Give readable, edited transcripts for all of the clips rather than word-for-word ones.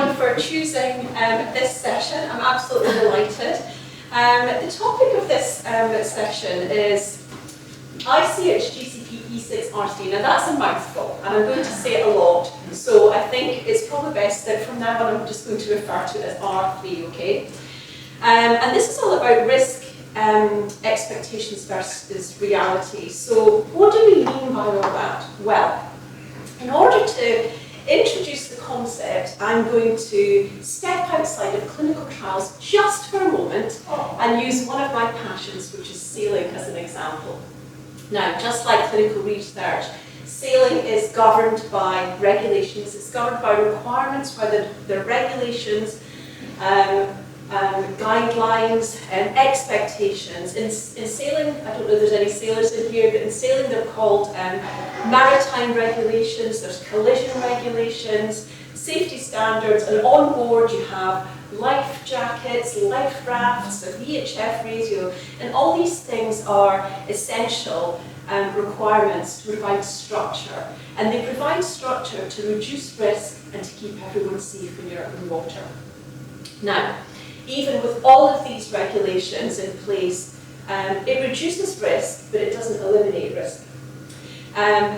everyone for choosing this session. I'm absolutely delighted. The topic of this session is ICH GCP E6 R3. Now that's a mouthful, and I'm going to say it a lot, so I think it's probably best that from now on I'm just going to refer to it as R3, okay? And this is all about risk expectations versus reality. So what do we mean by all that? Well, in order to introduce the concept, I'm going to step outside of clinical trials just for a moment and use one of my passions, which is sailing, as an example. Now, just like clinical research, sailing is governed by regulations, it's governed by requirements, whether they're regulations, guidelines and expectations. In sailing, I don't know if there's any sailors in here, but in sailing they're called maritime regulations, there's collision regulations, safety standards, and on board you have life jackets, life rafts, a VHF radio, and all these things are essential requirements to provide structure. And they provide structure to reduce risk and to keep everyone safe when you're in water. Now, even with all of these regulations in place, it reduces risk, but it doesn't eliminate risk.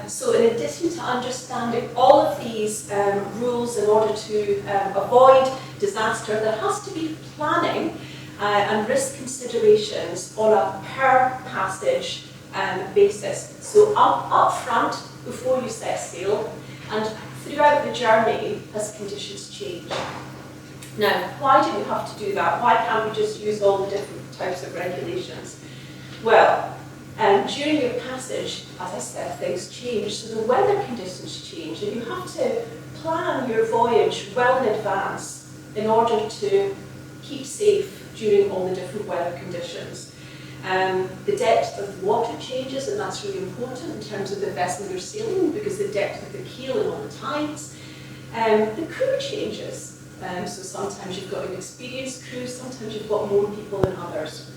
So in addition to understanding all of these rules in order to avoid disaster, there has to be planning and risk considerations on a per passage basis. So up front, before you set sail, and throughout the journey as conditions change. Now, why do we have to do that? Why can't we just use all the different types of regulations? Well, during your passage, as I said, things change, so the weather conditions change, and you have to plan your voyage well in advance in order to keep safe during all the different weather conditions. The depth of the water changes, and that's really important in terms of the vessel you're sailing, because the depth of the keel and all the tides. The crew changes. So sometimes you've got an experienced crew, sometimes you've got more people than others.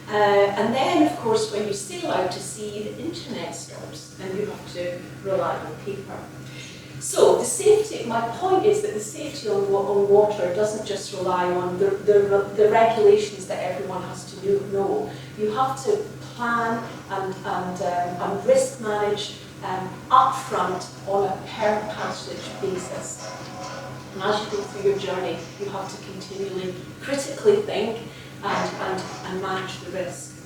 And then, of course, when you sail out to sea, the internet stops and you have to rely on paper. So the safety, my point is that the safety on water doesn't just rely on the regulations that everyone has to know. You have to plan and risk manage upfront on a per passage basis. And as you go through your journey, you have to continually critically think and manage the risk.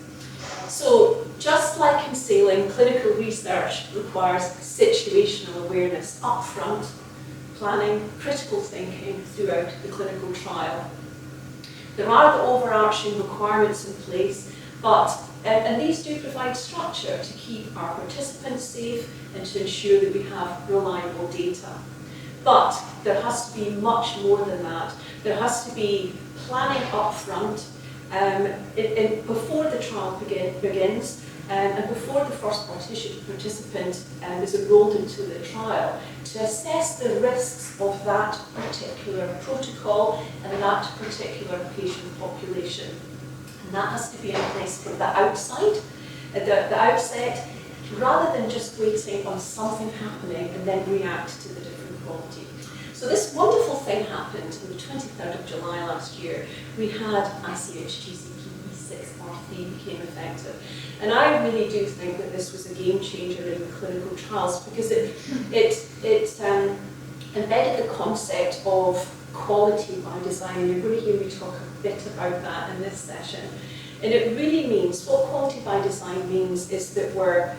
So, just like in sailing, clinical research requires situational awareness upfront, planning, critical thinking throughout the clinical trial. There are the overarching requirements in place, but and these do provide structure to keep our participants safe and to ensure that we have reliable data. But there has to be much more than that. There has to be planning up front before the trial begins and before the first participant is enrolled into the trial to assess the risks of that particular protocol and that particular patient population. And that has to be in place from the outside, the outset, rather than just waiting on something happening and then react to the different quality. So this wonderful thing happened on the 23rd of July last year. We had ICH GCP E6 R3 became effective. And I really do think that this was a game changer in clinical trials because it embedded the concept of quality by design. You're going to hear me talk a bit about that in this session. And it really means, what quality by design means is that we're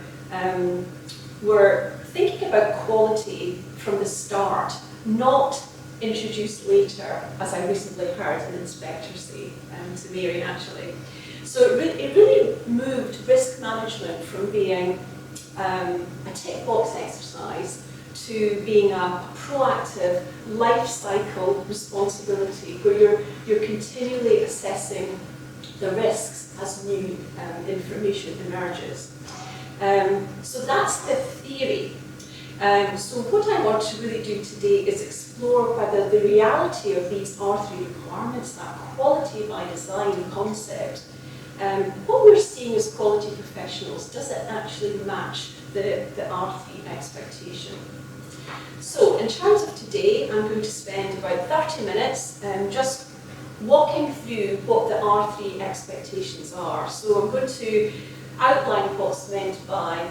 thinking about quality from the start, not introduced later, as I recently heard an inspector say to Mary actually. So it really moved risk management from being a tick box exercise to being a proactive life cycle responsibility where you're continually assessing the risks as new information emerges. So that's the theory. So what I want to really do today is explore whether the reality of these R3 requirements, that quality by design concept, what we're seeing as quality professionals, does it actually match the R3 expectation? So in terms of today, I'm going to spend about 30 minutes just walking through what the R3 expectations are. So I'm going to outline what's meant by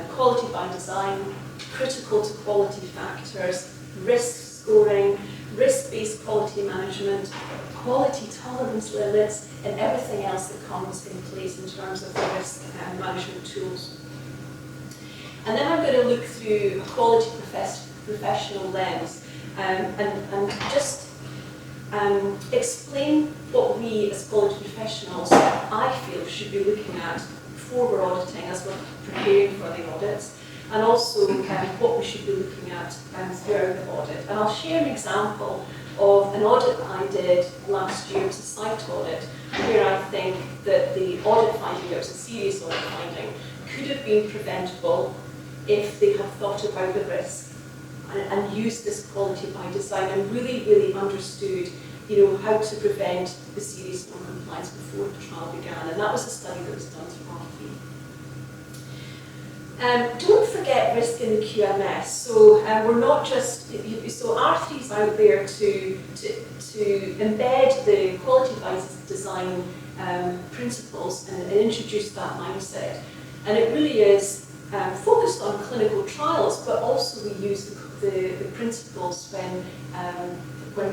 quality by design, critical to quality factors, risk scoring, risk-based quality management, quality tolerance limits, and everything else that comes in place in terms of the risk management tools. And then I'm going to look through a quality professional lens and just explain what we as quality professionals, I feel, should be looking at before we're auditing as we're preparing for the audits, and also what we should be looking at throughout the audit. And I'll share an example of an audit that I did last year. It was a site audit where I think that the audit finding, it was a serious audit finding, could have been preventable if they had thought about the risk and used this quality by design and really, really understood, how to prevent the serious non-compliance before the trial began. And that was a study that was done through R3. Don't forget risk in the QMS. So we're not just, so R3 is out there to embed the quality by design principles and introduce that mindset. And it really is focused on clinical trials, but also we use the principles when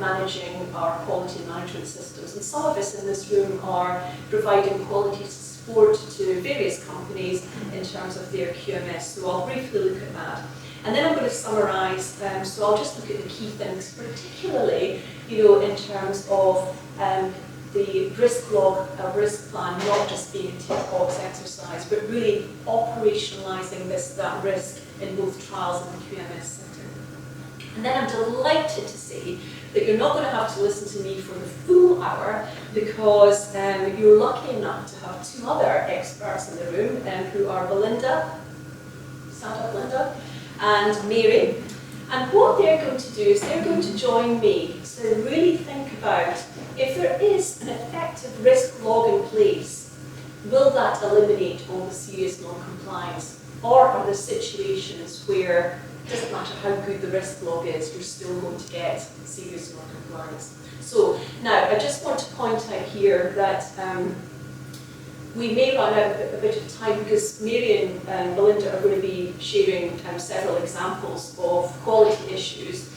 managing our quality management systems. And some of us in this room are providing quality support to various companies in terms of their QMS. So I'll briefly look at that. And then I'm going to summarise, so I'll just look at the key things, particularly, in terms of the risk log, a risk plan, not just being a tick box exercise, but really operationalising that risk in both trials and the QMS setting. And then I'm delighted to say that you're not going to have to listen to me for the full hour, because you're lucky enough to have two other experts in the room who are Belinda, stand up Belinda, and Mary. And what they're going to do is they're going to join me to really think about, if there is an effective risk log in place, will that eliminate all the serious non-compliance? Or are there situations where it doesn't matter how good the risk log is, you're still going to get serious non-compliance? So now I just want to point out here that we may run out a bit of time, because Mary and Belinda are going to be sharing several examples of quality issues.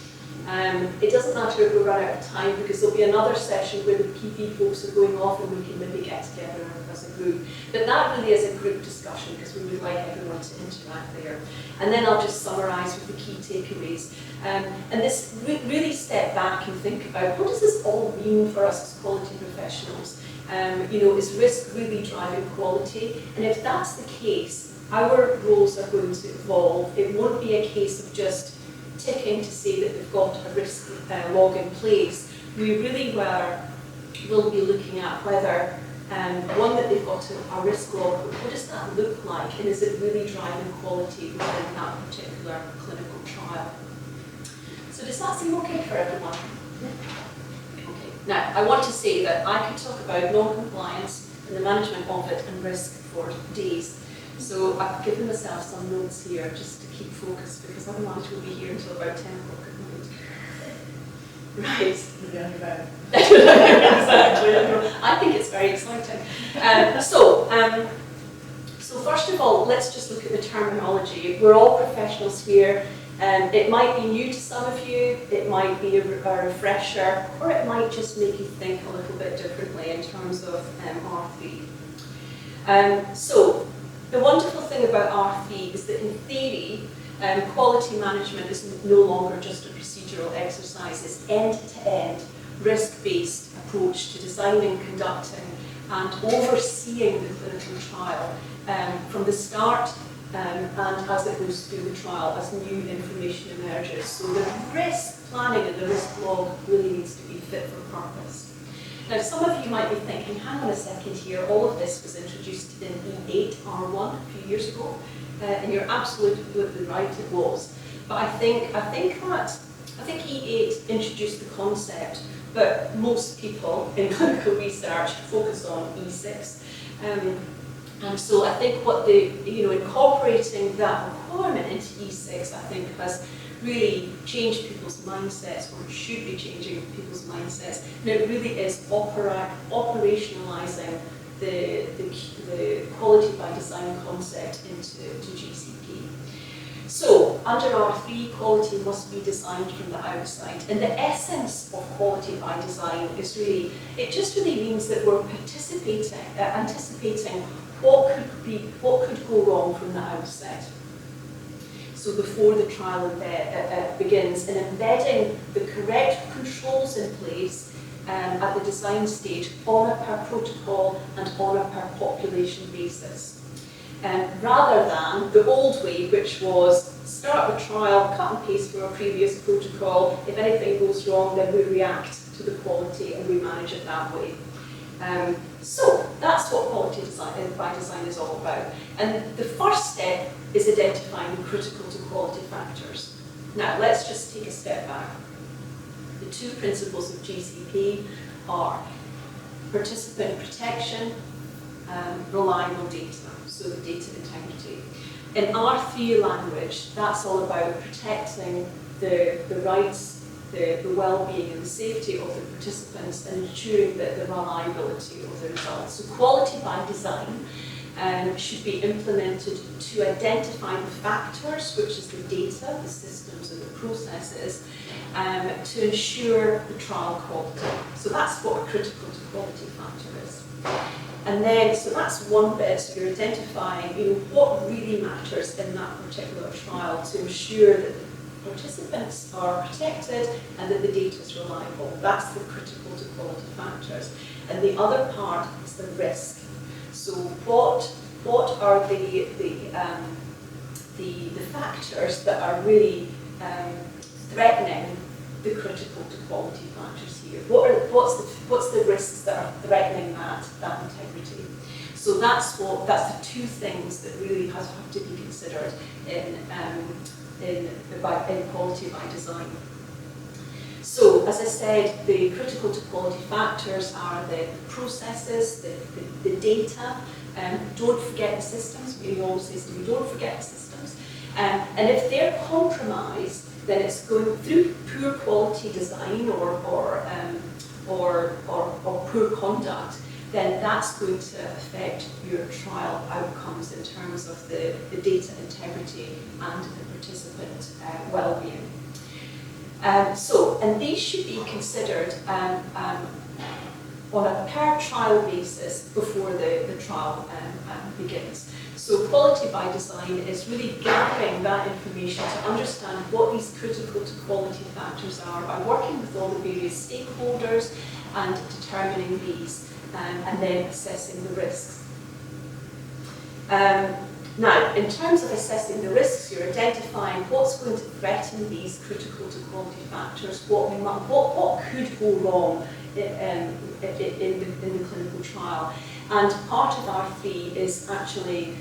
It doesn't matter if we run out of time, because there'll be another session where the PP folks are going off and we can maybe get together as a group. But that really is a group discussion, because we would like everyone to interact there. And then I'll just summarise with the key takeaways. And this really step back and think about, what does this all mean for us as quality professionals? Is risk really driving quality? And if that's the case, our roles are going to evolve. It won't be a case of just ticking to say that we've got a risk log in place. We really will be looking at whether, one, that they've got a risk log, but what does that look like, and is it really driving quality within that particular clinical trial? So does that seem okay for everyone? Okay. Now, I want to say that I could talk about non-compliance and the management of it and risk for days. So I've given myself some notes here just to keep focused, because otherwise we'll be here until about 10 o'clock at night. Right. Exactly. I think it's very exciting. So first of all, let's just look at the terminology. We're all professionals here. It might be new to some of you, it might be a refresher, or it might just make you think a little bit differently in terms of R3. So the wonderful thing about R3 is that in theory, quality management is no longer just a procedural exercise. It's end-to-end, risk-based approach to designing, conducting, and overseeing the clinical trial from the start and as it goes through the trial, as new information emerges. So the risk planning and the risk log really needs to be fit for purpose. Now, some of you might be thinking, hang on a second here, all of this was introduced in E8 R1 a few years ago, and you're absolutely right, it was. But I think E8 introduced the concept, but most people in clinical research focus on E6. And so I think what incorporating that requirement into E6, I think, has really change people's mindsets, or should be changing people's mindsets. And it really is operationalising the quality by design concept into GCP. So, under R3, quality must be designed from the outside. And the essence of quality by design is really, it just really means that we're anticipating what could go wrong from the outset. So before the trial begins, and embedding the correct controls in place at the design stage on a per protocol and on a per population basis. Rather than the old way, which was start the trial, cut and paste from a previous protocol. If anything goes wrong, then we react to the quality and we manage it that way. So that's what quality by design is all about. And the first step is identifying the critical to quality factors. Now let's just take a step back. The two principles of GCP are participant protection, reliable data, so the data integrity. In R3 language, that's all about protecting the rights, the well-being and the safety of the participants, and ensuring that the reliability of the results. So quality by design should be implemented to identify the factors, which is the data, the systems and the processes, to ensure the trial quality. So that's what a critical to quality factor is. And then, so that's one bit, so you're identifying, what really matters in that particular trial to ensure that the participants are protected and that the data is reliable. That's the critical to quality factors. And the other part is the risk. So what are the factors that are really threatening the critical to quality factors here? What's the risks that are threatening that integrity? So that's the two things that really have to be considered in quality by design. So, as I said, the critical to quality factors are the processes, the data. Don't forget the systems. We always say to me, don't forget the systems. And if they're compromised, then it's going through poor quality design or poor conduct. Then that's going to affect your trial outcomes in terms of the data integrity and the participant well-being. And these should be considered on a per trial basis before the trial begins. So quality by design is really gathering that information to understand what these critical to quality factors are by working with all the various stakeholders and determining these. And then assessing the risks. Now, in terms of assessing the risks, you're identifying what's going to threaten these critical to quality factors, what could go wrong in the clinical trial. And part of R3 is actually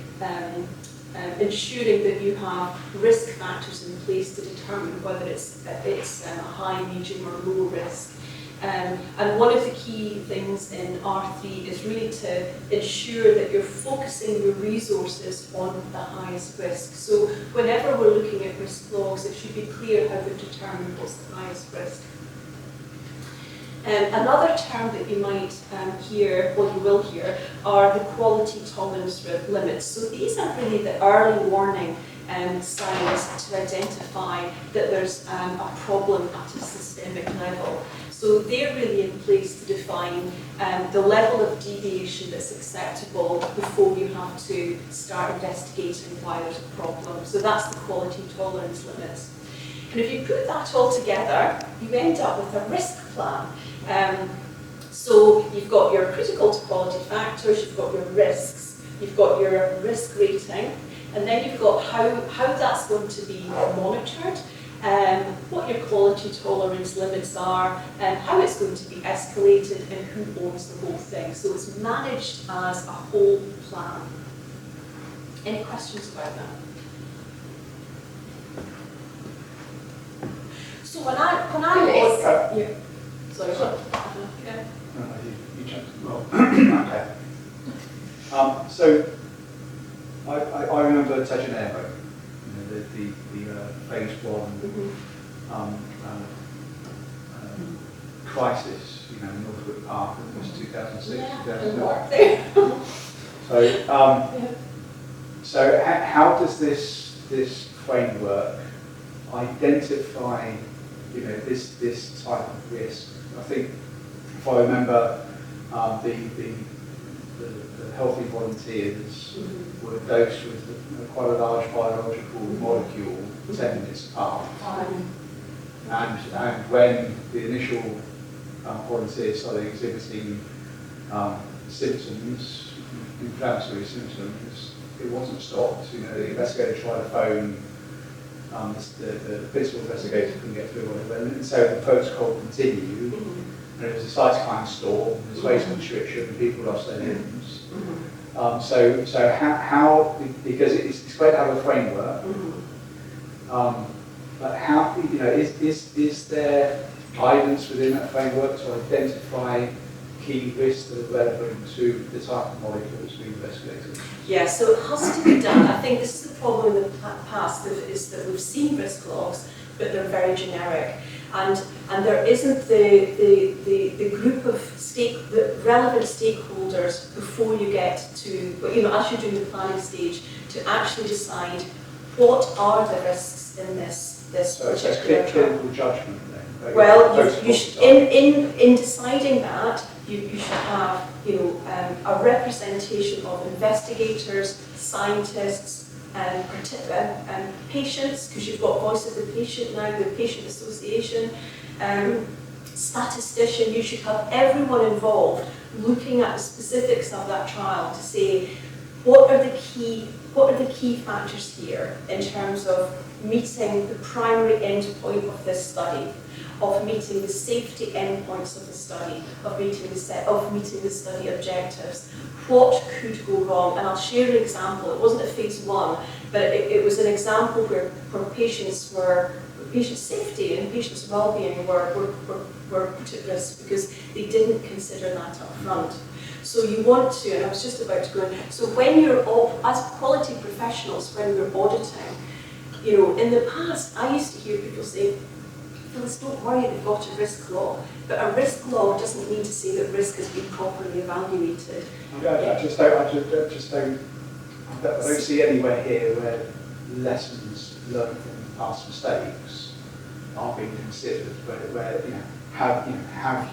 ensuring that you have risk factors in place to determine whether it's a high, medium or low risk. And one of the key things in R3 is really to ensure that you're focusing your resources on the highest risk. So whenever we're looking at risk logs, it should be clear how we've determined what's the highest risk. Another term that you might hear, or you will hear, are the quality tolerance limits. So these are really the early warning signs to identify that there's a problem at a systemic level. So they're really in place to define the level of deviation that's acceptable before you have to start investigating why there's a problem. So that's the quality tolerance limits. And if you put that all together, you end up with a risk plan. So you've got your critical to quality factors, you've got your risks, you've got your risk rating, and then you've got how that's going to be monitored, what your quality tolerance limits are, how it's going to be escalated, and who owns the whole thing. So it's managed as a whole plan. Any questions about that? So when I was... Yeah. Sorry. Okay. You jumped. Well, okay. So I remember touching airboat. The phase one crisis, you know, in Northwood Park, it was 2006, 2007. So how does this framework identify, you know, this type of risk? I think, if I remember, the healthy volunteers were dosed with quite a large biological molecule 10 minutes apart. And when the initial volunteers started exhibiting symptoms, inflammatory symptoms, it wasn't stopped. You know, the investigator tried to phone, the principal investigator couldn't get through, whatever, and so the protocol continued. And it was a cytokine storm, there was vasoconstriction, and people lost their limbs. So how, because it's great to have a framework, but how, you know, is there guidance within that framework to identify key risks that are relevant to the type of molecules we investigate? Yeah, so it has to be done. I think this is the problem in the past, is that we've seen risk logs, but they're very generic. And there isn't the group of the relevant stakeholders before you get to, you know, as you're doing the planning stage, to actually decide what are the risks in this so particular it's clinical judgment then? Well, you should, in deciding that, you should have, you know, a representation of investigators, scientists, and patients, because you've got Voice of the Patient now, the Patient Association, statistician. You should have everyone involved looking at the specifics of that trial to say what are the key factors here in terms of meeting the primary endpoint of this study, of meeting the safety endpoints of the study, of meeting the study objectives. What could go wrong? And I'll share an example. It wasn't a phase one, but it was an example where patient safety and patients' well-being were put at risk because they didn't consider that up front. So you want to, and I was just about to go in, so when you're, as quality professionals, when we're auditing, you know, in the past, I used to hear people say, Phyllis, don't worry, we've got a risk log. But a risk log doesn't mean to say that risk has been properly evaluated. I don't see anywhere here where lessons learned from past mistakes are being considered. Where you know, have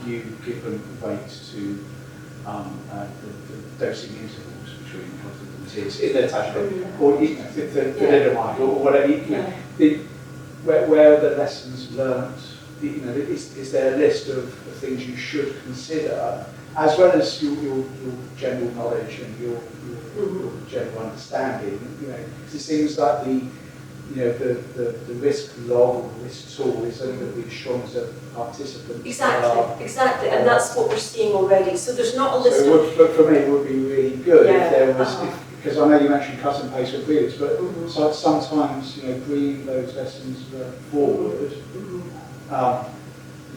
you given weight to the dosing intervals between volunteers in their attachment, or you know, thalidomide, or whatever. You know, where are the lessons learned? You know, is there a list of things you should consider, as well as your general knowledge and your general understanding? You know, because it seems like the risk log or risk tool is only going to be as strong as a participant. Exactly, and that's what we're seeing already. So there's not a list. But for me, it would be really good if there was. Because I know you mentioned cut and paste with previous, but so sometimes, you know, bringing those lessons forward,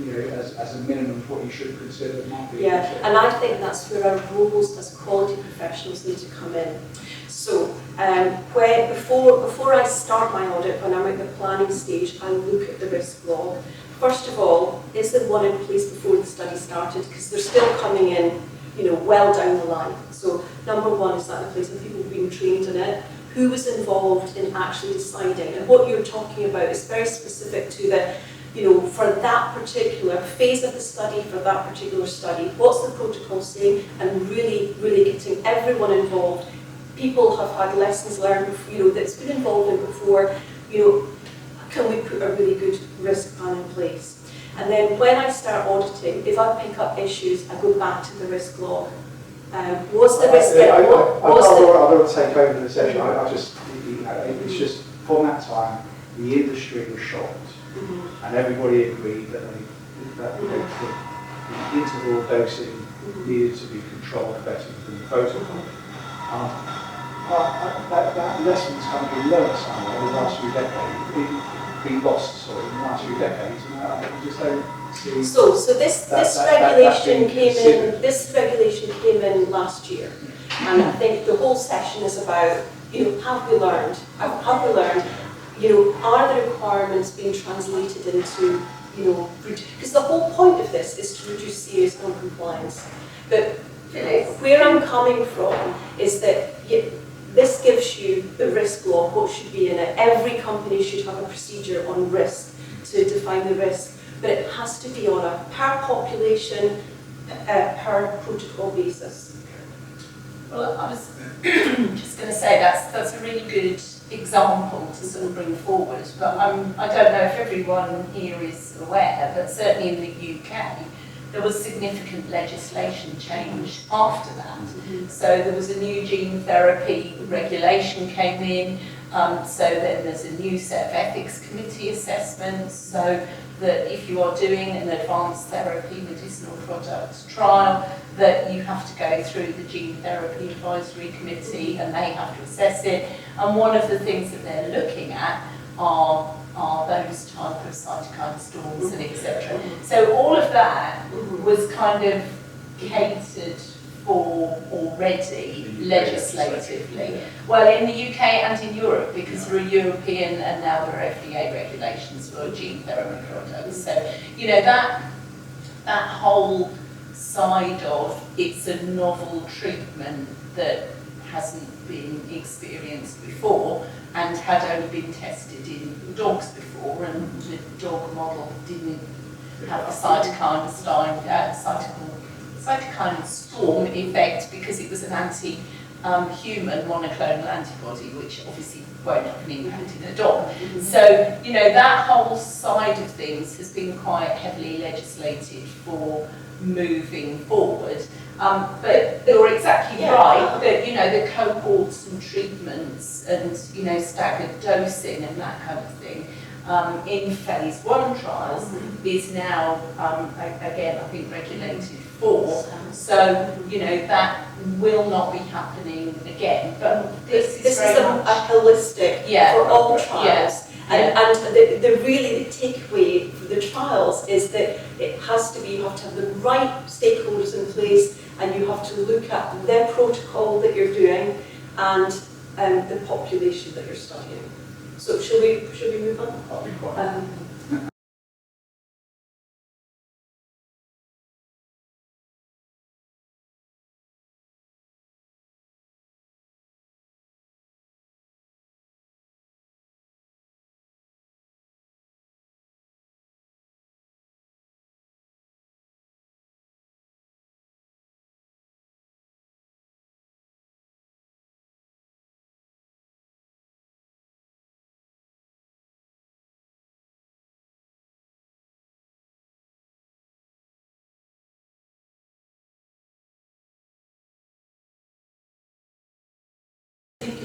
you know, as a minimum, what you should consider might be. Yeah, and I think that's where our roles as quality professionals need to come in. So, before I start my audit, when I'm at the planning stage, I look at the risk log. First of all, is there one in place before the study started? Because they're still coming in, you know, well down the line. So number one, is that the place of people being trained in it? Who was involved in actually deciding? And what you're talking about is very specific to the, you know, for that particular phase of the study, for that particular study, what's the protocol saying? And really, really getting everyone involved. People have had lessons learned, you know, that's been involved in before, you know, can we put a really good risk plan in place? And then when I start auditing, if I pick up issues, I go back to the risk log. Was the risk? I don't want to take over the session. I just, you know, it's just from that time, the industry was shocked, and everybody agreed that the interval dosing needed to be controlled better than the protocol. That lesson's kind of been learned somewhere in the last few decades. Been lost, sorry, in the last few decades, and I just don't see. So this regulation came in last year, and I think the whole session is about, you know, have we learned? You know, are the requirements being translated into, you know, because the whole point of this is to reduce serious non-compliance. But where I'm coming from is that this gives you the risk law, what should be in it. Every company should have a procedure on risk to define the risk, but it has to be on a per population, per protocol basis. Well, I was just going to say that's a really good example to sort of bring forward, but I don't know if everyone here is aware, but certainly in the UK, there was significant legislation change after that. So there was a new gene therapy regulation came in, so then there's a new set of ethics committee assessments, so that if you are doing an advanced therapy medicinal products trial, that you have to go through the gene therapy advisory committee and they have to assess it. And one of the things that they're looking at are those type of cytokine storms and etc. So all of that was kind of catered for already legislatively. Well, in the UK and in Europe, because we're European and now there are FDA regulations for gene therapy products. So, you know, that whole side of it's a novel treatment that hasn't been experienced before and had only been tested in dogs before, and the dog model didn't have the cytokine storm effect because it was an anti-human monoclonal antibody, which obviously won't have an impact in a dog. So, you know, that whole side of things has been quite heavily legislated for moving forward. But you're exactly right that, you know, the cohorts and treatments and, you know, staggered dosing and that kind of thing in phase 1 trials is now, again, I think regulated for. So, you know, that will not be happening again. But this is a holistic for all trials. And the really the takeaway for the trials is that it has to be, you have to have the right stakeholders in place, and you have to look at the protocol that you're doing and the population that you're studying. So should we move on? I'll be quiet.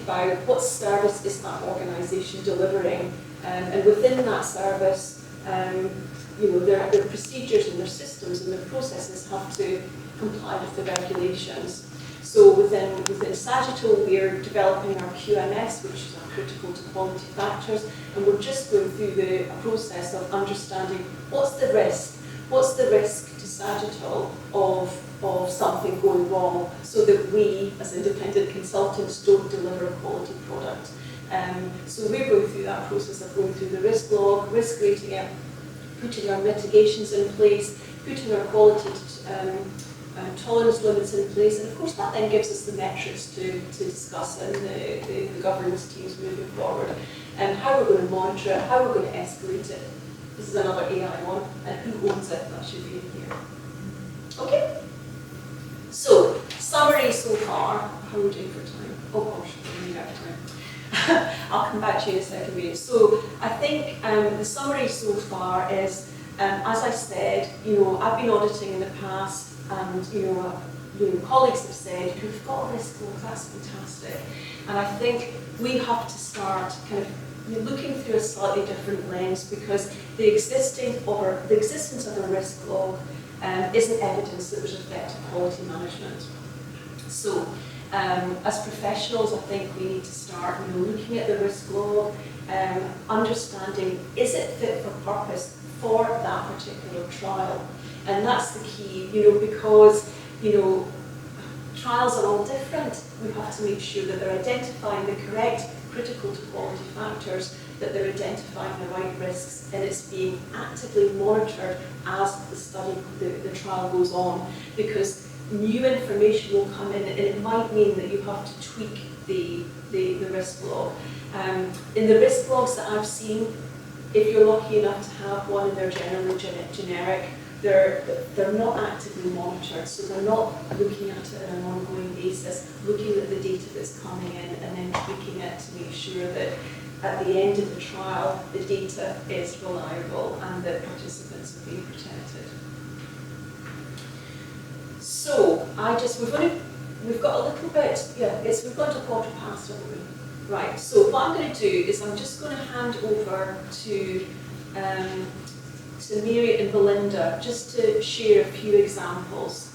About what service is that organisation delivering, and within that service, you know, their procedures and their systems and their processes have to comply with the regulations. So within Sagittal, we're developing our QMS, which is our critical to quality factors, and we're just going through the process of understanding what's the risk to Sagittal of something going wrong, so that we, as independent consultants, don't deliver a quality product. So we're going through that process of going through the risk log, risk rating it, putting our mitigations in place, putting our quality tolerance limits in place, and of course that then gives us the metrics to discuss in the governance teams moving forward, and how we're going to monitor it, how we're going to escalate it. This is another AI one, and who owns it, that should be in here. Okay? So, summary so far. How are we doing for time? Oh gosh, we're running out of time. I'll come back to you in a second minute. So, I think the summary so far is, as I said, you know, I've been auditing in the past, and you know, colleagues have said, we've got a risk log, that's fantastic. And I think we have to start kind of looking through a slightly different lens, because the existence of a risk log isn't evidence that there's effective quality management. So, as professionals, I think we need to start, you know, looking at the risk log, understanding, is it fit for purpose for that particular trial? And that's the key, you know, because, you know, trials are all different. We have to make sure that they're identifying the correct critical to quality factors that they're identifying the right risks, and it's being actively monitored as the trial goes on, because new information will come in, and it might mean that you have to tweak the risk log. In the risk logs that I've seen, if you're lucky enough to have one and they're generally generic, they're not actively monitored, so they're not looking at it on an ongoing basis, looking at the data that's coming in and then tweaking it to make sure that at the end of the trial the data is reliable and that participants are being protected. So we've got a little bit, we've got a quarter past, haven't we? Right, so what I'm going to do is I'm just going to hand over to Mary and Belinda just to share a few examples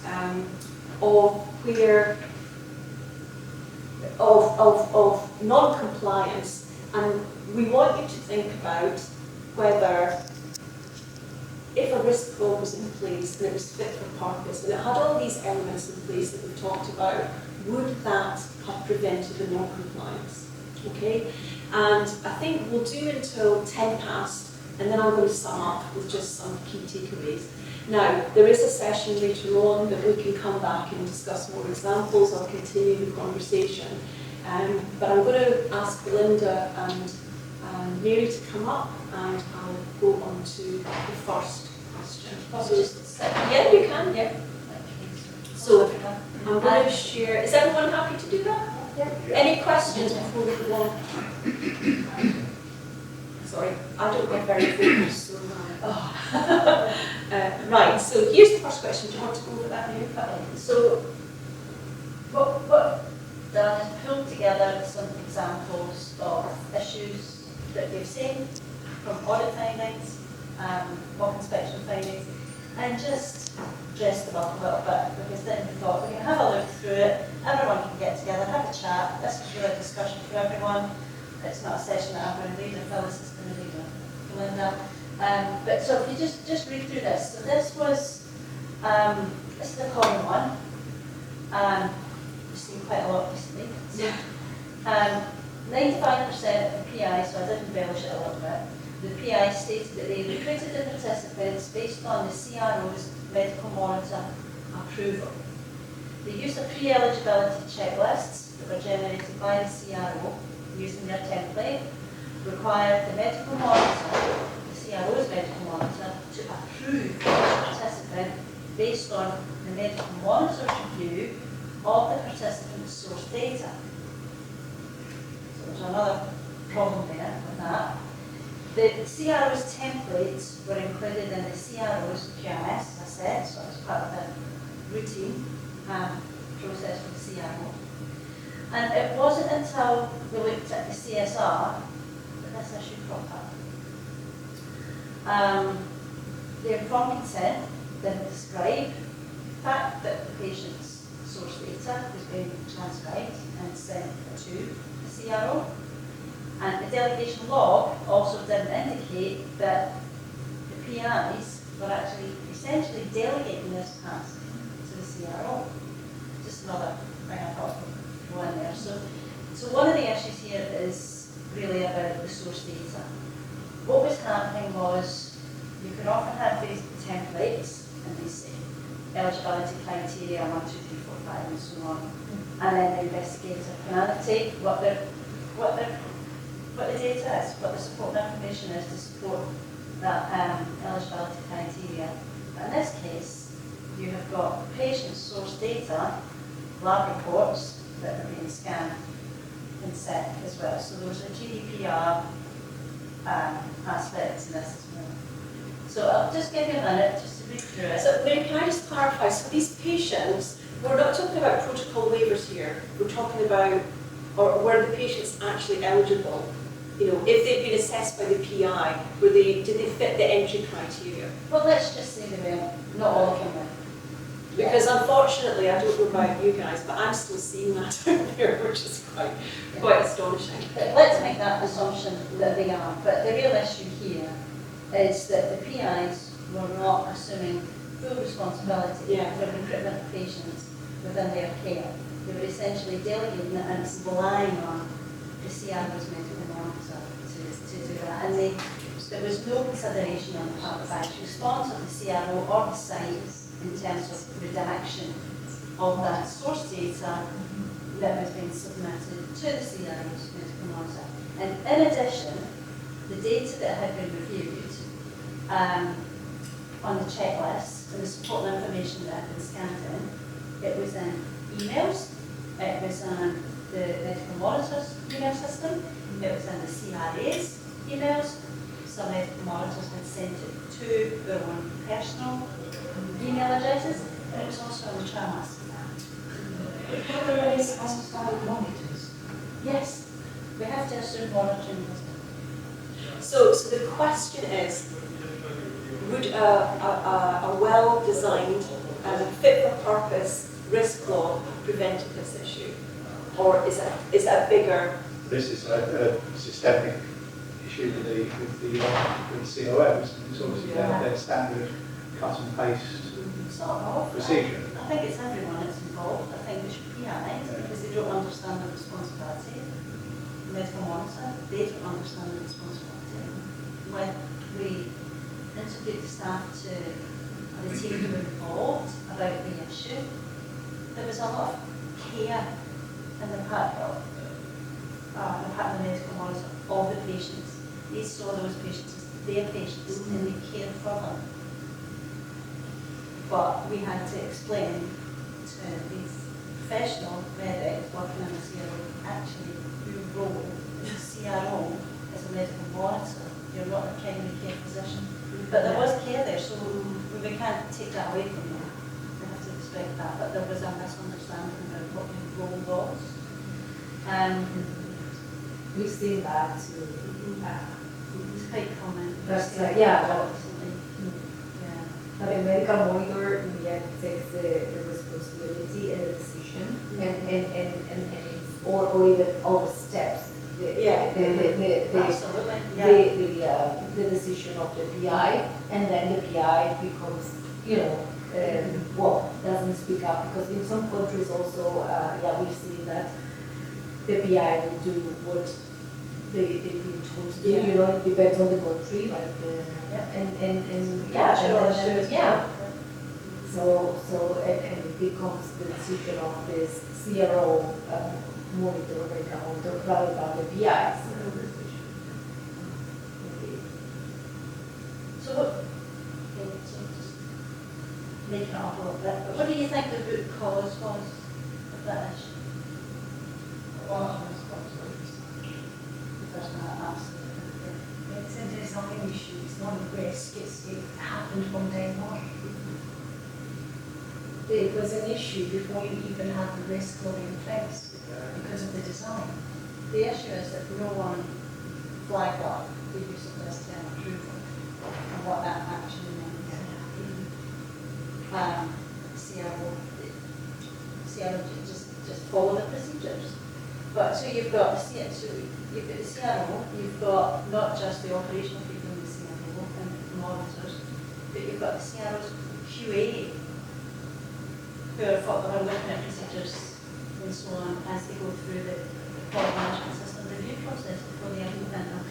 of where of non-compliance, and we want you to think about whether if a risk log was in place and it was fit for purpose and it had all these elements in place that we've talked about, would that have prevented a non-compliance? Okay, and I think we'll do until 10 past, and then I'm going to sum up with just some key takeaways. Now, there is a session later on that we can come back and discuss more examples or continue the conversation. But I'm going to ask Belinda and Mary to come up, and I'll go on to the first question. Yeah, you can, yeah. So, I'm going to share, is everyone happy to do that? Yeah. Any questions before we go on? Sorry, I don't get very focused, so right, so here's the first question. Do you want to go over that now? So, what done is pulled together some examples of issues that we've seen from audit findings, mock inspection findings, and just dressed them up a little bit, because then we thought we can have a look through it, everyone can get together, have a chat. This is really a discussion for everyone. It's not a session that I'm going to lead, and Phyllis is going to lead, Belinda. But so if you just read through this. So this was, this is a common one. We've seen quite a lot recently. Yeah. 95% of the PI, so I did embellish it a little bit, the PI stated that they recruited the participants based on the CRO's medical monitor approval. The use of pre-eligibility checklists that were generated by the CRO using their template required the medical monitor, the CRO's medical monitor, to approve each participant based on the medical monitor's review of the participant's source data. So there's another problem there with that. The CRO's templates were included in the CRO's QMS, as I said, so it's part of the routine process for the CRO. And it wasn't until we looked at the CSR that this issue cropped up. The informed consent didn't describe the fact that the patient's source data was being transcribed and sent to the CRO. And the delegation log also didn't indicate that the PIs were actually essentially delegating this task to the CRO. Just another thing I thought would go in there. So one of the issues here is really about the source data. What was happening was you could often have these templates and they say eligibility criteria 1, 2, 3, 4, 5 and so on. And then the investigator can annotate what the data is, what the support information is to support that eligibility criteria. But in this case, you have got patient source data, lab reports that are being scanned and sent as well. So there's a GDPR aspect to this as well. So I'll just give you a minute just to read through it. So Mary, can I just clarify, so these patients, we're not talking about protocol waivers here, we're talking about, or were the patients actually eligible? You know, if they've been assessed by the PI, did they fit the entry criteria? Well, let's just say they were, not all of them were. Because unfortunately, I don't know about you guys, but I'm still seeing that out there, which is quite astonishing. But let's make that assumption that they are. But the real issue here is that the PIs were not assuming full responsibility for recruitment of patients within their care. They were essentially delegating it and relying on the CRO's medical monitor to do that. And there was no consideration on the part of the actual sponsor, the CRO or the site, in terms of redaction of that source data that was being submitted to the CRO's medical monitor. And in addition, the data that had been reviewed on the checklist and the support information that had been scanned in, it was in emails, it was on the medical monitor's email system, it was in the CRA's emails. Some medical monitors had sent it to their own personal email addresses, and it was also on the traumas. Were there any on-site monitors? Yes, we have to assume monitoring was. So the question is, would a well-designed and fit-for-purpose risk log have prevented this issue? Or is it a bigger... This is a systemic issue with the COOs. It's obviously their standard cut and paste Sort of. procedure. I think it's everyone that's involved. I think it should be PIs because they don't understand the responsibility. The medical monitor, they don't understand the responsibility. When we interviewed the staff or the team who were involved about the issue, there was a lot of care in the part of the medical monitor of the patients. They saw those patients as their patients and they cared for them. But we had to explain to these professional medics working in the CRO actually your role as a CRO as a medical monitor. You're not a primary care physician. But there was care there, so we can't take that away from you. We have to respect that. But there was a misunderstanding about what your role was. We've seen that too. It's quite common. That's Yeah. yeah. Yeah. Having medical monitor in the end takes the responsibility and the decision and it's, or even all the steps. Absolutely. The decision of the PI, and then the PI becomes, doesn't speak up, because in some countries also, we've seen that the PI will do what they've been told to do. It depends on the country, and it becomes the decision of this CRO monitoring account rather than the PIs. So just making it up a little bit, but what do you think the root cause was of that issue? It's a design issue, it's not a risk, it happened from day one. It was an issue before you even had the risk log in place because of the design. The issue is that no one flagged up the use of this term approval and what that actually means. CRO just follow the procedures. But so you've got the CRO, you've got not just the operational people in the CRO and the monitors, but you've got the CRO's QA who are looking at procedures and so on as they go through the quality management system review process before they implement them.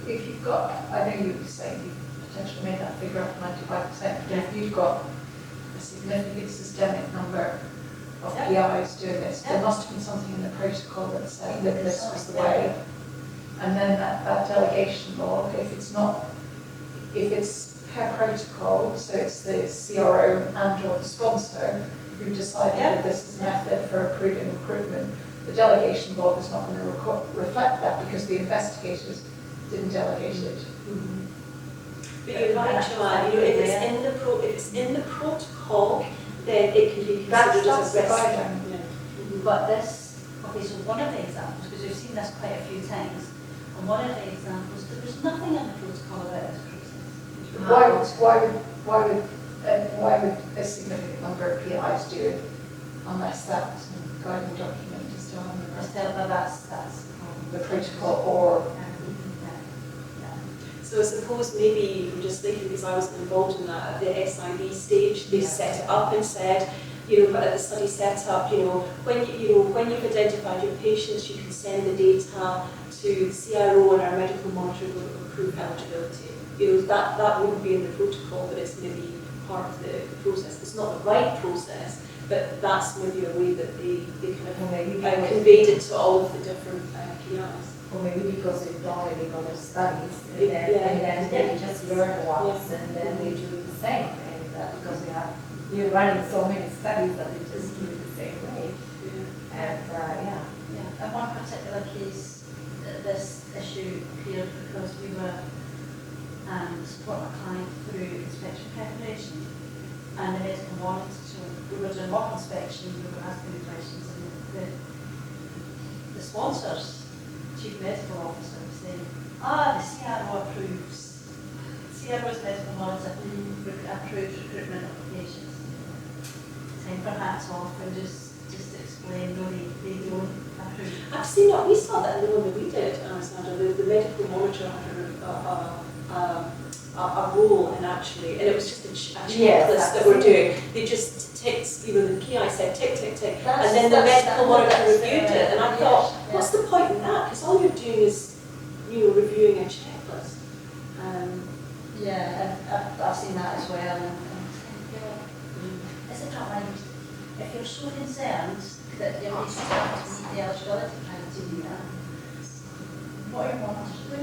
If you've got, I know you were saying you potentially made that figure up 95%, but if you've got a significant systemic number of PIs doing this, there must have been something in the protocol that said that this was the way. And then that delegation log, if it's per protocol, so it's the CRO and or the sponsor who decided that this is a method for approving recruitment, the delegation log is not going to reflect that because the investigators didn't delegate it. But you're right, Joanne, if it's in the protocol, then it can be considered as a risk. But so one of the examples, because we've seen this quite a few times, and one of the examples, there was nothing in the protocol about this process. Why would a significant number of PIs do it unless that guiding document is still on That's the protocol or? So I suppose maybe I'm just thinking, because I was involved in that at the SIV stage, they set it up and said, but at the study setup, when you've identified your patients, you can send the data to the CRO, and our medical monitor will approve eligibility. That wouldn't be in the protocol, but it's maybe part of the process. It's not the right process, but that's maybe a way that they kind of conveyed it to all of the different PIs. Or maybe because they've done already got their studies, and then they just learn once, and then they do the same. And because you're running so many studies that they just do it the same way. And And one particular case, this issue appeared because we were supporting a client through inspection preparation, and the medical monitor, so we were doing mock inspection, we were asking the questions, and the sponsors, chief medical officer, was saying, the CRO approves, CRO's medical monitor approves recruitment applications. Time for hats off and just explain, no, they don't approve. I've seen that. We saw that in the one that we did, Alexander. The medical monitor had a role in actually, and it was just a checklist that we're doing. They just ticked, the PI said tick, tick, tick, and then the medical monitor reviewed it. And I thought, what's the point in that? Because all you're doing is, reviewing a checklist. I've seen that as well. And is it not like, if you're so concerned that you're not starting to meet the eligibility criteria, what are you wanting to do?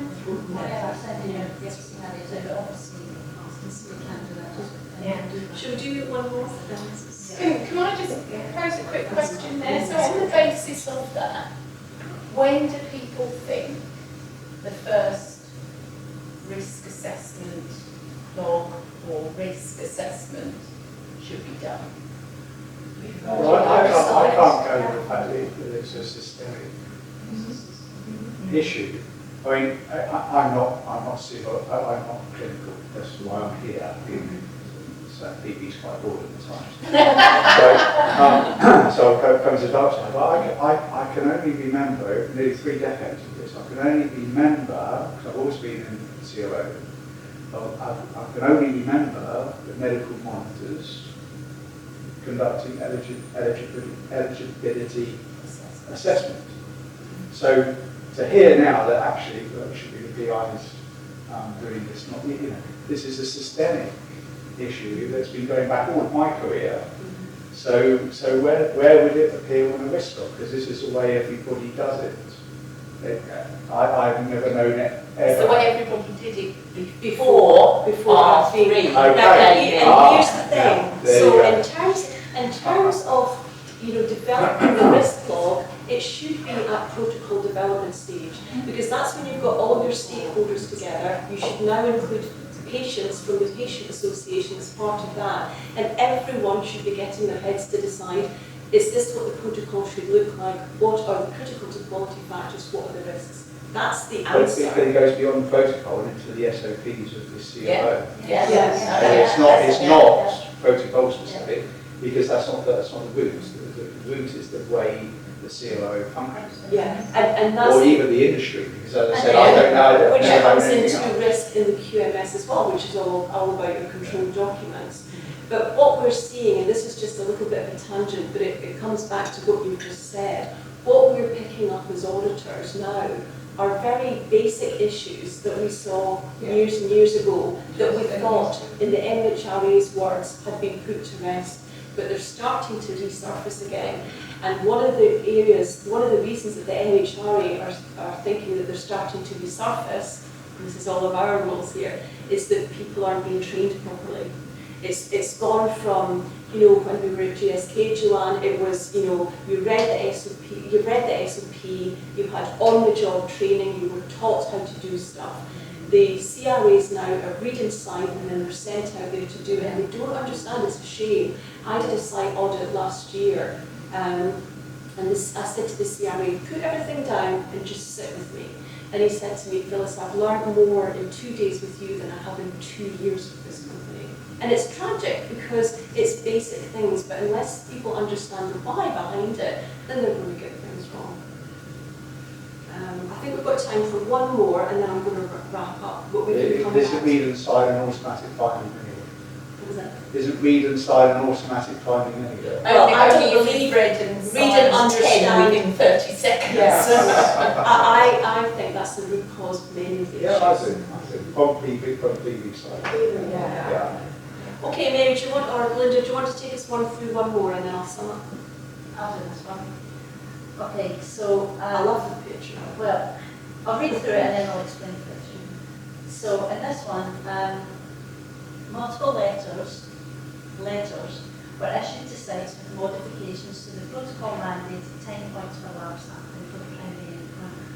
Whatever, sending your scenarios out, but obviously we can't do that. Should we do one more? Can I just pose a quick question there? So on the basis of that, when do people think the first risk assessment log or risk assessment should be done? Well, I can't go with the fact that it's a systemic issue. I mean, I'm not civil, I'm not clinical. That's why I'm here. So PP's quite bored at the time. So I'll come to the dark side. But I can only remember, nearly 3 decades of this, I can only remember, because I've always been in CRO, I can only remember the medical monitors conducting eligibility assessment. So to hear now that actually it should be the PIs doing this, not this is a systemic issue that's been going back all of my career. So where would it appear on a risk log? Because this is the way everybody does it. I've never known it ever. It's the way everybody did it before R3. Okay. And here's the thing. There So you go. in terms of developing the risk log, it should be at protocol development stage, because that's when you've got all of your stakeholders together. You should now include patients from the patient association as part of that, and everyone should be getting their heads to decide, is this what the protocol should look like? What are the critical to quality factors? What are the risks? That's the answer. It goes beyond protocol and into the SOPs of the CRO. Yes. It's not protocol specific, because that's not the route. The route is the way the CRO functions. And that's or even the industry, because as I said, I don't know. Which never comes known anything into else. risk in the QMS as well, which is all about your controlled documents. But what we're seeing, and this is just a little bit of a tangent, but it comes back to what you've just said, what we're picking up as auditors now are very basic issues that we saw years and years ago that we thought, in the MHRA's words, had been put to rest, but they're starting to resurface again. And one of the reasons that the MHRA are thinking that they're starting to resurface, and this is all of our roles here, is that people aren't being trained properly. It's gone from, when we were at GSK, Joanne, it was, you read the SOP, you had on-the-job training, you were taught how to do stuff. The CRAs now are reading site and then they're sent out there to do it, and they don't understand. It's a shame. I did a site audit last year, and I said to the CRA, put everything down and just sit with me. And he said to me, Phyllis, I've learned more in 2 days with you than I have in 2 years with this company. And it's tragic because it's basic things, but unless people understand the why behind it, then they're going to get things wrong. I think we've got time for one more, and then I'm going to wrap up. But we can come This back. would be inside an automatic final anyway. What was that? Isn't read and sign an automatic finding anyway? Well, I don't Only if believe- you've read and read signed and 10 understand. within 30 seconds. I think that's the root cause of many of the issues. Yeah, I think. On PV side. Yeah. Okay, Mary, do you want, or Linda, do you want to take us through one more and then I'll sum up? I'll do this one. Okay, so, I love the picture. well, I'll read through it and then I'll explain the picture. So in this one, multiple letters were issued to sites with modifications to the protocol mandated time points for lab sampling for the primary endpoint.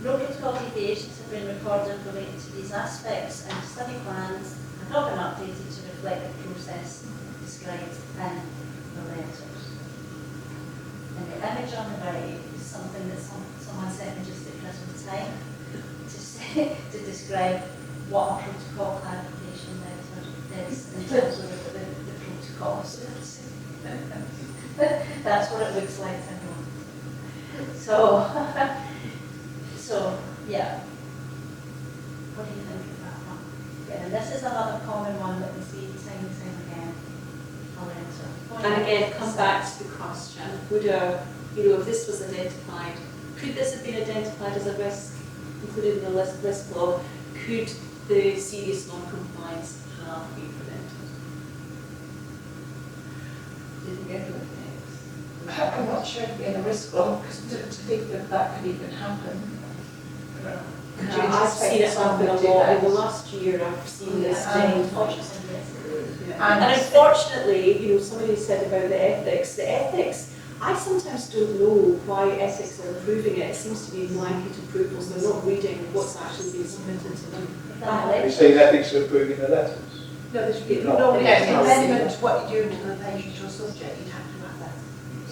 No protocol deviations have been recorded related to these aspects, and study plans have not been updated to reflect the process described in the letters. And the image on the right is something that someone sent me just at Christmas time to describe what a protocol clarification letter is in terms of the protocols. That's what it looks like, I know. So yeah. What do you think of that one? Yeah, and this is another common one that we see time and time again. And again, come back to the question, would if this was identified, could this have been identified as a risk, included in the risk log? Could the serious non-compliance have been prevented? Didn't get to the next. I'm not sure it'd be in a risk log, because to think that that could even happen. Could you I've seen it happen a anticipate someone would do lot. In that? the last year, I've seen this And thing. unfortunately, And unfortunately, somebody said about the ethics, I sometimes don't know why ethics are approving it. It seems to be blanket approvals. They're not reading what's actually been submitted to them. Are you saying ethics are approving the letters? No, there's It's not. normally Yeah, an it's amendment to what you do to the patient or subject, you'd have to have that.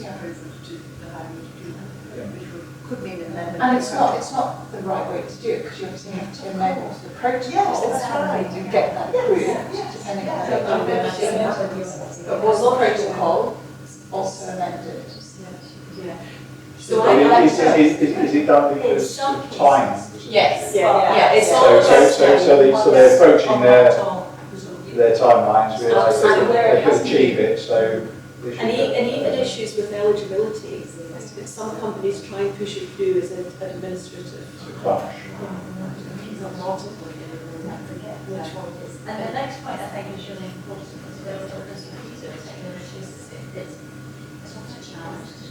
Yeah. Approval to allow you to do that, Yeah. which could mean an amendment. And it's not the right way to do it, because you obviously have to amend the protocol. Yes, that's right. To get that approved, depending on the But was the protocol also amended? Yeah. So So I is it done In because some of time? cases. Yes. Yeah, it's all So about they're approaching their their timelines, realise And where they it could has achieve it, so they should. And even issues with eligibility, some companies try and push it through as an administrative. It's a clash. And the next point I think is really important as well, because these are technologies, it's not a challenge to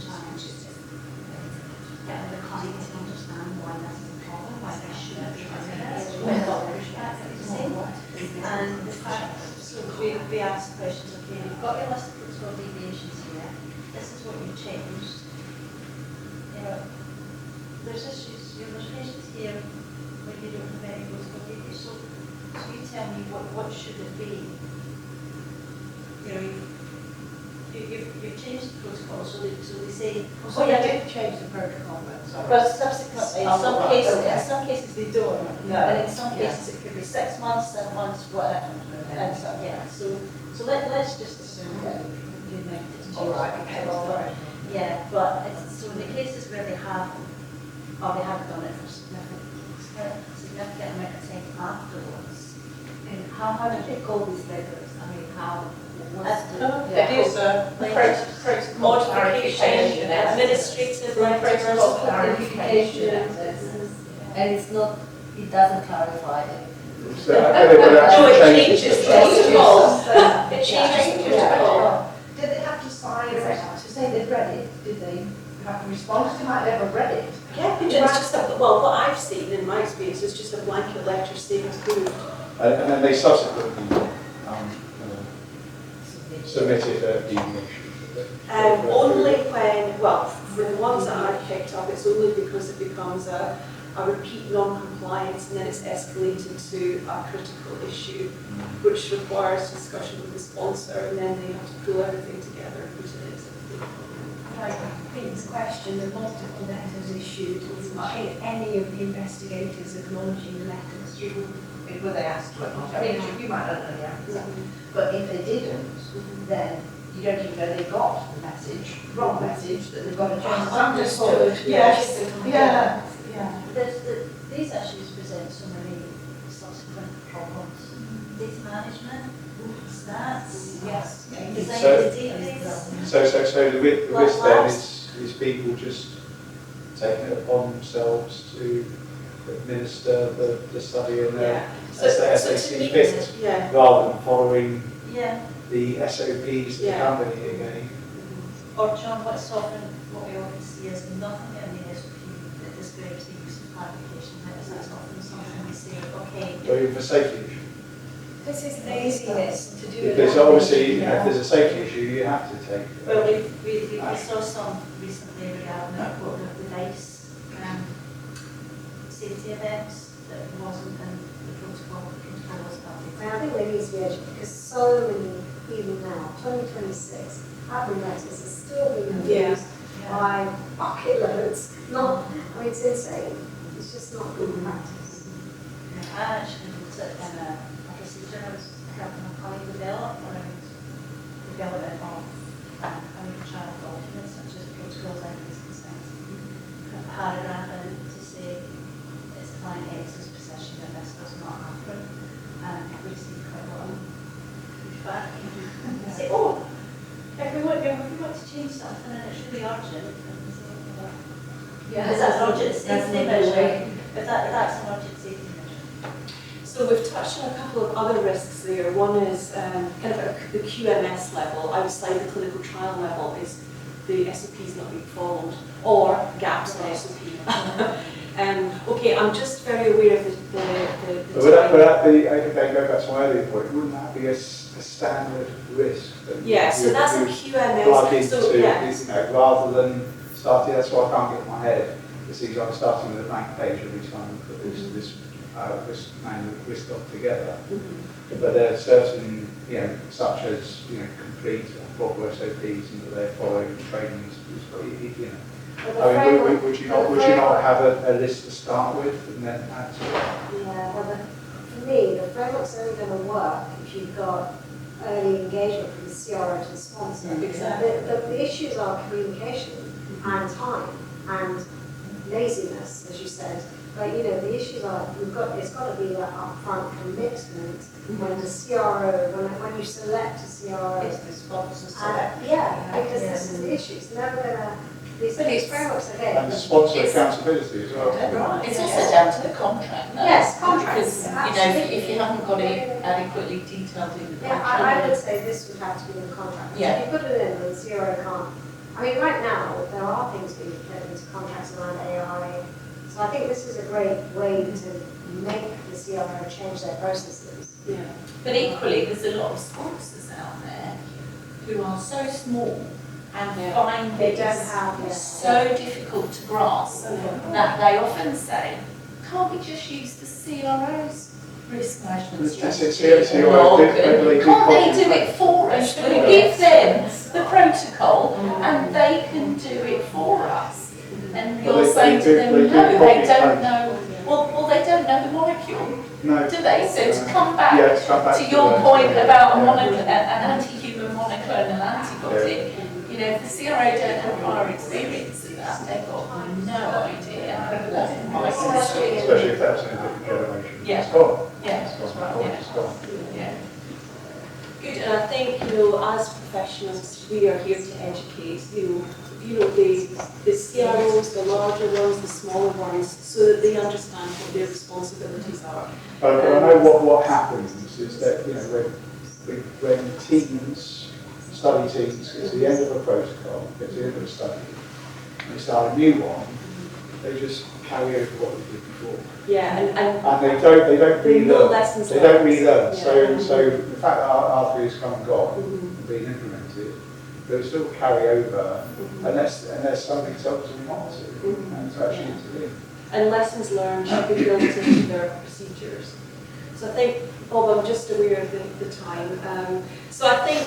get the client to understand why this is a problem, why they should be doing this, why not pushback at the same. And the fact, so we asked questions, okay, you've got your list of protocol deviations here, this is what you've changed. There's issues, there's patients here where you don't have any protocol deviations, so you tell me what should it be? You've changed the protocol, so they say, So they did change the protocol, but sorry. but subsequently, in some cases they don't, and in some cases it could be 6 months, 7 months, whatever. And so, let's just assume that you make it. All right, okay, all right. Yeah, but so in the cases where they have, or they haven't done it for significant amount of time afterwards. And how did they call these letters? I mean, how was It is a protocol Modification, clarification. administrative Protocol clarification. and it's not, it doesn't clarify it. So they would No, actually it change changes the the protocol. Yeah. It changes the protocol. Did they have to sign it to say they'd read it? Did they have to respond? They might never read it. Yeah, it's just well, what I've seen in my experience is just a blanket letter saying approved. And then they subsequently submitted a deviation. Only when, well, for the ones that I've picked up, it's only because it becomes a repeat non-compliance and then it's escalated to a critical issue, which requires discussion with the sponsor, and then they have to pull everything together and put it into the Like Pete's question, the multiple letters issued, did any of the investigators acknowledging the letters? Were they asked to acknowledge? I mean, you might not know the answer. But if they didn't, then you don't even know they got the message, wrong message, that they've got to change. Understood. Yes, yeah. These issues present so many subsequent problems. data management, stats, Yes. design So- the database. So the risk Like then labs. is people just taking it upon themselves to administer the study and their So, as so they to see me, fit, yeah. rather than following Yeah, the SOPs of the Yeah. company again. or John, what's often, what we often see is nothing in the SOP that describes the use of clarification letters. That's often something we say, okay, Or even for safety issue. This is laziness to do it. Because obviously, if there's a safety issue, you have to take. well, we saw some recently regarding what the device safety events that wasn't in the protocol was updated. And I think there needs to be education, because so many, even now, 2026, admin letters are still being Yeah. used by bucket loads. Not, I mean, it's insane. It's just not good practice. I actually looked at a procedure I was helping a colleague develop around development of child documents such as protocols and consents. Put a paragraph in to say it's client X's position that this does not happen, and we received quite a lot of pushback. Say, oh, if we want to change something and it's really urgent, and we say, well, because that's an urgent safety measure. If that's an urgent safety measure. So we've touched on a couple of other risks there. One is kind of at the QMS level, outside the clinical trial level, is the SOPs not being followed, or gaps in SOP. Okay, I'm just very aware of the But would that be, again, go back to my earlier point, wouldn't that be a standard risk? That yeah, so you- that's a you QMS. plug into, So yeah, you know, rather than starting, that's why I can't get in my head. It's things like starting with a blank page every time we put this risk manual risk doc together. But there are certain, such as, complete or proper SOPs and that they're following training is I mean, would you not have a list to start with and then add to it? Yeah, well, for me, the framework's only going to work if you've got early engagement from the CRO to the sponsor. Exactly. The issues are communication and time and laziness, as you said. But the issues are it's got to be that upfront commitment when the CRO, when you select a CRO. It's the sponsor select. Because this is the issue. It's never going to. These frameworks again. And sponsor accountability as well. Right. It's also down to the contract, though. Yes, contracts. Because, if you haven't got it adequately detailed in the Yeah, contract. I would say this would have to be in the contract. Yeah. If you put it in, then CRO can't. I mean, right now, there are things being put into contracts around AI. So I think this is a great way to make the CRO change their processes. yeah. But equally, there's a lot of sponsors out there who are so small and find They it don't have, so difficult to grasp that they often say, can't we just use the CRO's risk management strategy? Can't they do it for us? We give them the protocol and they can do it for us. And you're saying to them, no, they don't know. Well, they don't know the molecule, No. do they? So to come back Yeah, to come back to to your that. point about Yeah. an anti-human monoclonal antibody, if the CRO don't have prior experience of that, they've got no idea what might be. Especially if that's in a different generation. Yeah. It's gone. Yeah, It's gone. right, yeah. It's gone. Yeah. Good, and I think, as professionals, we are here to educate, the CROs, the larger ones, the smaller ones, so that they understand what their responsibilities are. But I know what happens is that, when teams, study teams, get to the end of a protocol, get to the end of a study, and they start a new one, they just carry over what they did before. Yeah, and And they don't They know relearn. lessons They don't learned. relearn. Yeah. So the fact that R3 has come and gone Mhm. and been implemented, they'll still carry over unless something tells them not to, and to actually intervene. and lessons learned should be built into their procedures. So I think, Bob, I'm just aware of the time. So I think,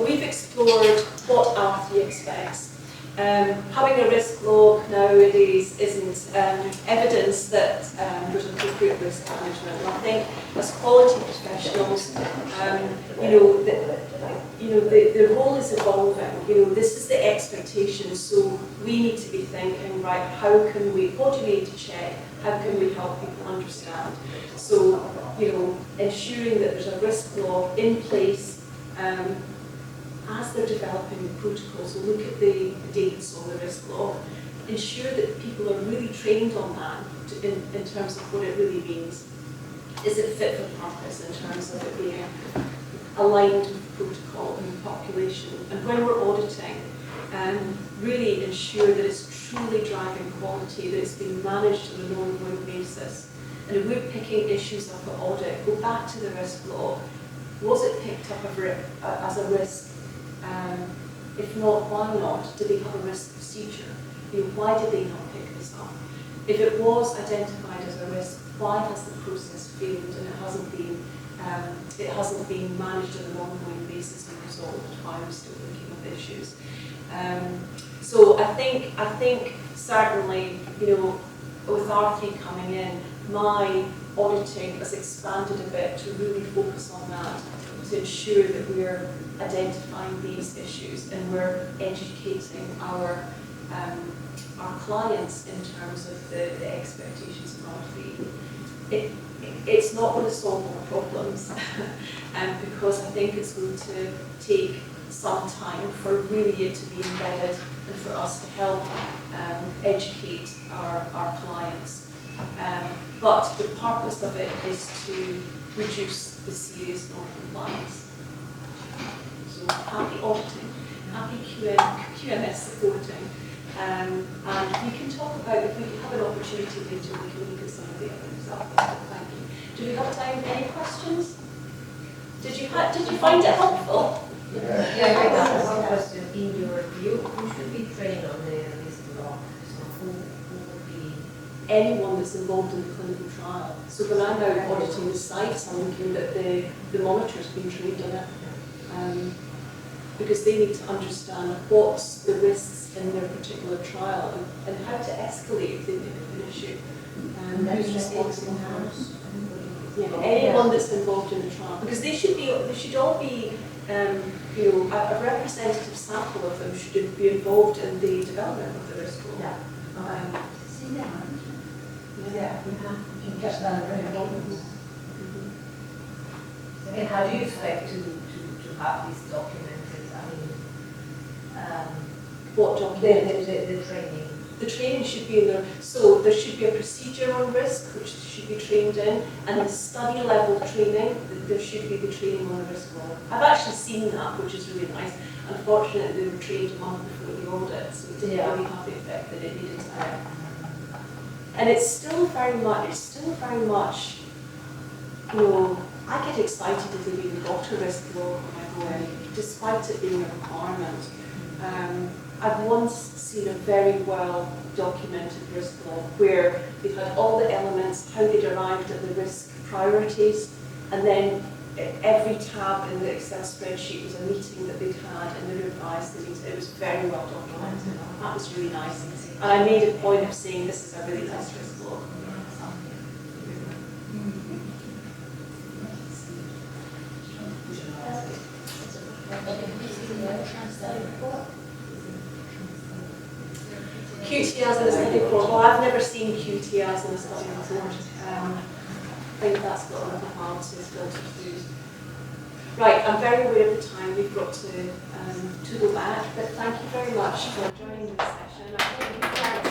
we've explored what R3 expects. Having a risk log nowadays isn't evidence that there's appropriate risk management. And I think as quality professionals, the role is evolving. This is the expectation, so we need to be thinking, right, what do we need to check? How can we help people understand? So, ensuring that there's a risk log in place as they're developing the protocols. So look at the dates on the risk log. Ensure that people are really trained on that in terms of what it really means. Is it fit for purpose in terms of it being aligned with protocol and population? And when we're auditing, really ensure that it's truly driving quality, that it's being managed on an ongoing basis. And if we're picking issues up at audit, go back to the risk log. Was it picked up as a risk? If not, why not? Do they have a risk procedure? Why did they not pick this up? If it was identified as a risk, why has the process failed and it hasn't been managed on an ongoing basis and resolved? Why are we still looking at issues? So I think certainly, with R3 coming in, my auditing has expanded a bit to really focus on that, to ensure that we're identifying these issues and we're educating our clients in terms of the expectations of R3. It's not going to solve all problems, because I think it's going to take some time for really it to be embedded and for us to help educate our clients. But the purpose of it is to reduce the serious non-compliance. So happy auditing, happy QMS supporting, and we can talk about, if we have an opportunity later, we can look at some of the other examples. Thank you. Do we have time? Any questions? Did you find it helpful? Yeah, I have one question. In your view, who should be trained on the risk log? So who would be? Anyone that's involved in the clinical trial. So when I'm out auditing the sites, I'm looking at the monitors being trained on it. Because they need to understand what's the risks in their particular trial and how to escalate if they pick up an issue. Who's responsible for it? Anyone that's involved in the trial. Because they should all be, a representative sample of them should be involved in the development of the risk score. Yeah. You can get that very important. And how do you expect to have this documented? What document? The training. The training should be in there. So there should be a procedure on risk, which should be trained in, and the study level training, there should be the training on the risk log. I've actually seen that, which is really nice. Unfortunately, they were trained a month before the audit, so it didn't really have the effect that it needed to have. And it's still very much, I get excited if they've even got a risk log when I go in, despite it being a requirement. I've once seen a very well documented risk log where they've had all the elements, how they'd arrived at the risk priorities, and then every tab in the Excel spreadsheet was a meeting that they'd had and they revised the meeting. It was very well documented. That was really nice. And I made a point of saying this is a really nice risk log. QTLs in a study report. Well, I've never seen QTLs in a study report. I think that's got a little while to filter through. Right, I'm very aware of the time. We've got to go back, but thank you very much for joining this session.